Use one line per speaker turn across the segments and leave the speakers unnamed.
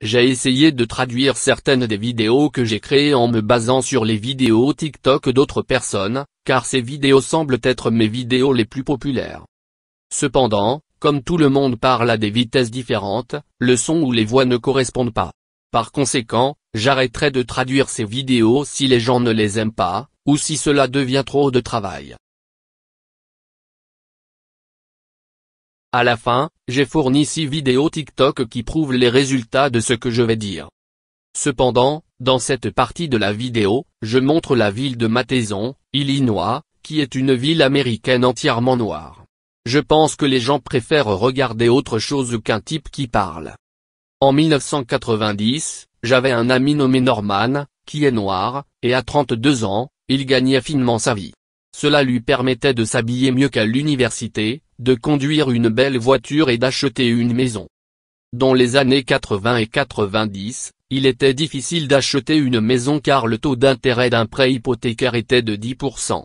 J'ai essayé de traduire certaines des vidéos que j'ai créées en me basant sur les vidéos TikTok d'autres personnes, car ces vidéos semblent être mes vidéos les plus populaires. Cependant, comme tout le monde parle à des vitesses différentes, le son ou les voix ne correspondent pas. Par conséquent, j'arrêterai de traduire ces vidéos si les gens ne les aiment pas, ou si cela devient trop de travail. À la fin, j'ai fourni 6 vidéos TikTok qui prouvent les résultats de ce que je vais dire. Cependant, dans cette partie de la vidéo, je montre la ville de Matteson, Illinois, qui est une ville américaine entièrement noire. Je pense que les gens préfèrent regarder autre chose qu'un type qui parle. En 1990, j'avais un ami nommé Norman, qui est noir, et à 32 ans, il gagnait finement sa vie. Cela lui permettait de s'habiller mieux qu'à l'université, de conduire une belle voiture et d'acheter une maison. Dans les années 80 et 90, il était difficile d'acheter une maison car le taux d'intérêt d'un prêt hypothécaire était de 10%.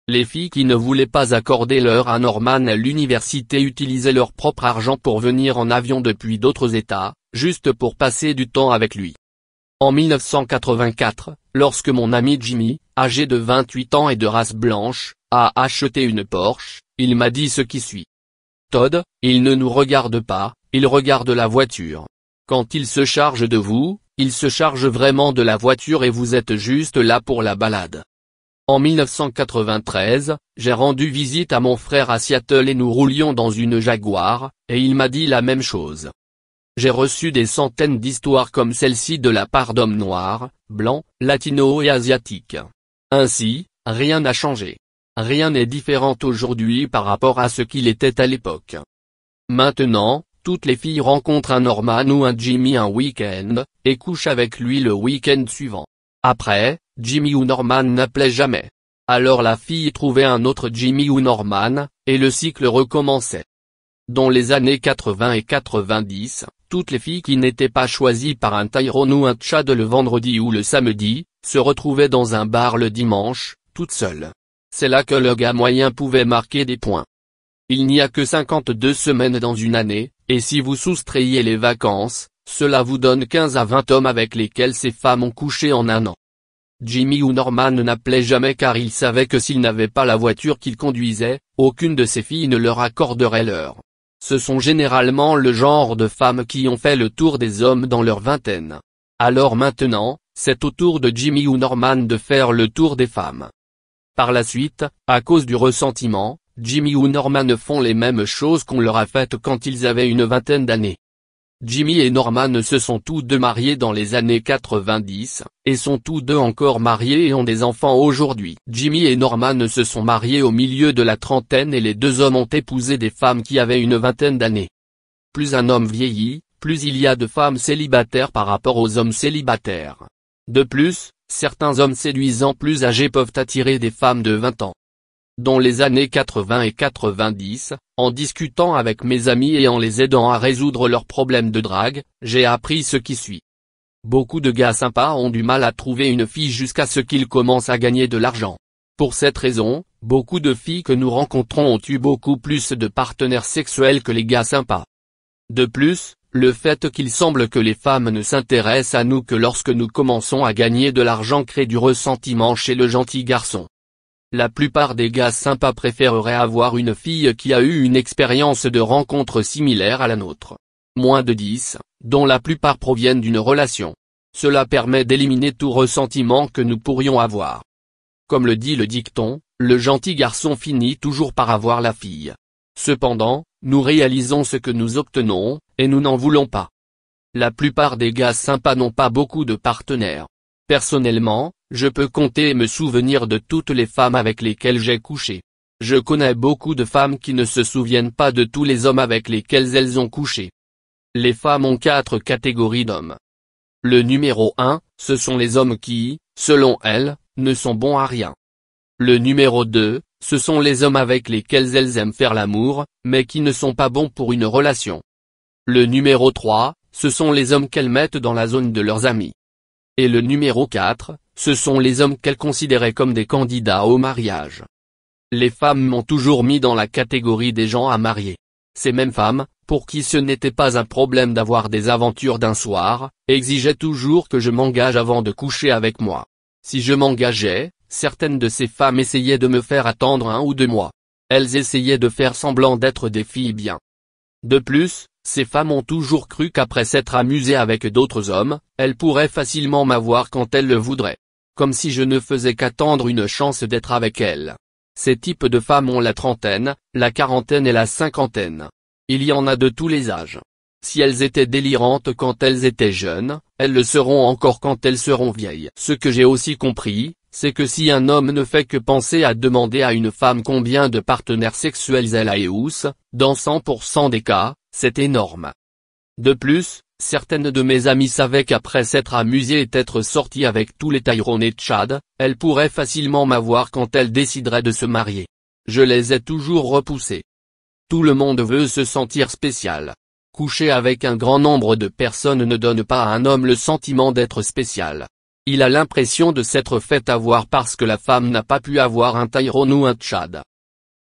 Les filles qui ne voulaient pas accorder l'heure à Norman à l'université utilisaient leur propre argent pour venir en avion depuis d'autres États, juste pour passer du temps avec lui. En 1984, lorsque mon ami Jimmy, âgé de 28 ans et de race blanche, a acheté une Porsche, il m'a dit ce qui suit. Todd, il ne nous regarde pas, il regarde la voiture. Quand il se charge de vous, il se charge vraiment de la voiture et vous êtes juste là pour la balade. En 1993, j'ai rendu visite à mon frère à Seattle et nous roulions dans une Jaguar, et il m'a dit la même chose. J'ai reçu des centaines d'histoires comme celle-ci de la part d'hommes noirs, blancs, latinos et asiatiques. Ainsi, rien n'a changé. Rien n'est différent aujourd'hui par rapport à ce qu'il était à l'époque. Maintenant, toutes les filles rencontrent un Norman ou un Jimmy un week-end, et couchent avec lui le week-end suivant. Après, Jimmy ou Norman n'appelait jamais. Alors la fille trouvait un autre Jimmy ou Norman, et le cycle recommençait. Dans les années 80 et 90, toutes les filles qui n'étaient pas choisies par un Tyrone ou un Chad le vendredi ou le samedi, se retrouvaient dans un bar le dimanche, toutes seules. C'est là que le gars moyen pouvait marquer des points. Il n'y a que 52 semaines dans une année, et si vous soustrayez les vacances, cela vous donne 15 à 20 hommes avec lesquels ces femmes ont couché en un an. Jimmy ou Norman n'appelaient jamais car ils savaient que s'ils n'avaient pas la voiture qu'ils conduisaient, aucune de ces filles ne leur accorderait l'heure. Ce sont généralement le genre de femmes qui ont fait le tour des hommes dans leur vingtaine. Alors maintenant, c'est au tour de Jimmy ou Norman de faire le tour des femmes. Par la suite, à cause du ressentiment, Jimmy ou Norman font les mêmes choses qu'on leur a faites quand ils avaient une vingtaine d'années. Jimmy et Norman se sont tous deux mariés dans les années 90, et sont tous deux encore mariés et ont des enfants aujourd'hui. Jimmy et Norman se sont mariés au milieu de la trentaine et les deux hommes ont épousé des femmes qui avaient une vingtaine d'années. Plus un homme vieillit, plus il y a de femmes célibataires par rapport aux hommes célibataires. De plus, certains hommes séduisants plus âgés peuvent attirer des femmes de 20 ans. Dans les années 80 et 90, en discutant avec mes amis et en les aidant à résoudre leurs problèmes de drague, j'ai appris ce qui suit. Beaucoup de gars sympas ont du mal à trouver une fille jusqu'à ce qu'ils commencent à gagner de l'argent. Pour cette raison, beaucoup de filles que nous rencontrons ont eu beaucoup plus de partenaires sexuels que les gars sympas. De plus, le fait qu'il semble que les femmes ne s'intéressent à nous que lorsque nous commençons à gagner de l'argent crée du ressentiment chez le gentil garçon. La plupart des gars sympas préféreraient avoir une fille qui a eu une expérience de rencontre similaire à la nôtre. Moins de 10, dont la plupart proviennent d'une relation. Cela permet d'éliminer tout ressentiment que nous pourrions avoir. Comme le dit le dicton, le gentil garçon finit toujours par avoir la fille. Cependant, nous réalisons ce que nous obtenons, et nous n'en voulons pas. La plupart des gars sympas n'ont pas beaucoup de partenaires. Personnellement, je peux compter et me souvenir de toutes les femmes avec lesquelles j'ai couché. Je connais beaucoup de femmes qui ne se souviennent pas de tous les hommes avec lesquels elles ont couché. Les femmes ont 4 catégories d'hommes. Le numéro 1, ce sont les hommes qui, selon elles, ne sont bons à rien. Le numéro 2, ce sont les hommes avec lesquels elles aiment faire l'amour, mais qui ne sont pas bons pour une relation. Le numéro 3, ce sont les hommes qu'elles mettent dans la zone de leurs amis. Et le numéro 4, ce sont les hommes qu'elles considéraient comme des candidats au mariage. Les femmes m'ont toujours mis dans la catégorie des gens à marier. Ces mêmes femmes, pour qui ce n'était pas un problème d'avoir des aventures d'un soir, exigeaient toujours que je m'engage avant de coucher avec moi. Si je m'engageais, certaines de ces femmes essayaient de me faire attendre 1 ou 2 mois. Elles essayaient de faire semblant d'être des filles bien. De plus, ces femmes ont toujours cru qu'après s'être amusées avec d'autres hommes, elles pourraient facilement m'avoir quand elles le voudraient. Comme si je ne faisais qu'attendre une chance d'être avec elles. Ces types de femmes ont la trentaine, la quarantaine et la cinquantaine. Il y en a de tous les âges. Si elles étaient délirantes quand elles étaient jeunes, elles le seront encore quand elles seront vieilles. Ce que j'ai aussi compris, c'est que si un homme ne fait que penser à demander à une femme combien de partenaires sexuels elle a dans 100% des cas, c'est énorme. De plus, certaines de mes amies savaient qu'après s'être amusées et être sorties avec tous les Tyrone et Chad, elles pourraient facilement m'avoir quand elles décideraient de se marier. Je les ai toujours repoussées. Tout le monde veut se sentir spécial. Coucher avec un grand nombre de personnes ne donne pas à un homme le sentiment d'être spécial. Il a l'impression de s'être fait avoir parce que la femme n'a pas pu avoir un Tyrone ou un Chad.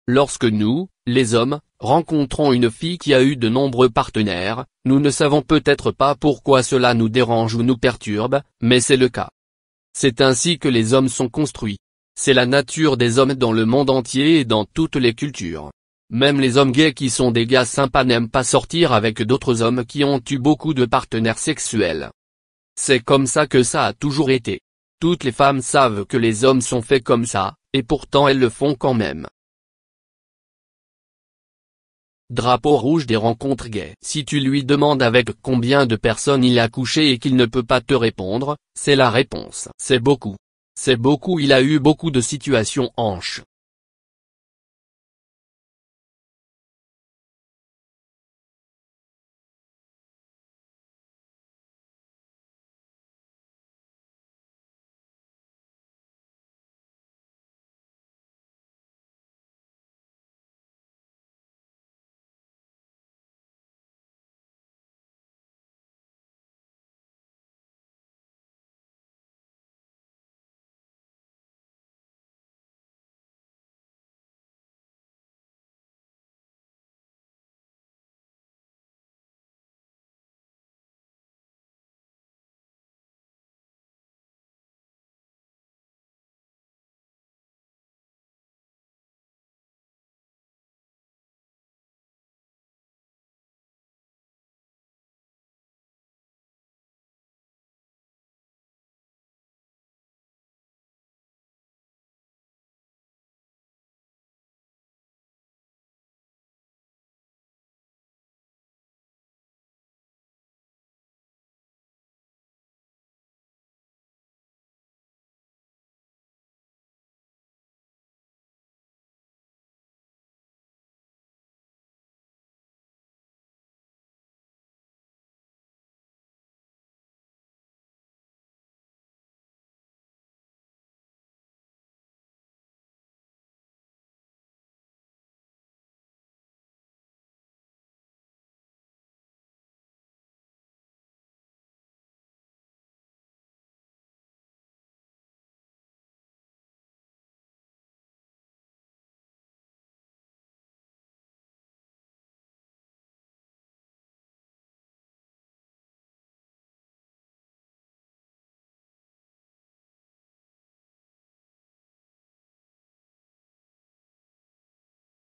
Lorsque nous, les hommes, rencontrons une fille qui a eu de nombreux partenaires, nous ne savons peut-être pas pourquoi cela nous dérange ou nous perturbe, mais c'est le cas. C'est ainsi que les hommes sont construits. C'est la nature des hommes dans le monde entier et dans toutes les cultures. Même les hommes gays qui sont des gars sympas n'aiment pas sortir avec d'autres hommes qui ont eu beaucoup de partenaires sexuels. C'est comme ça que ça a toujours été. Toutes les femmes savent que les hommes sont faits comme ça, et pourtant elles le font quand même. Drapeau rouge des rencontres gays. Si tu lui demandes avec combien de personnes il a couché et qu'il ne peut pas te répondre, c'est la réponse. C'est beaucoup. C'est beaucoup. Il a eu beaucoup de situations hanches.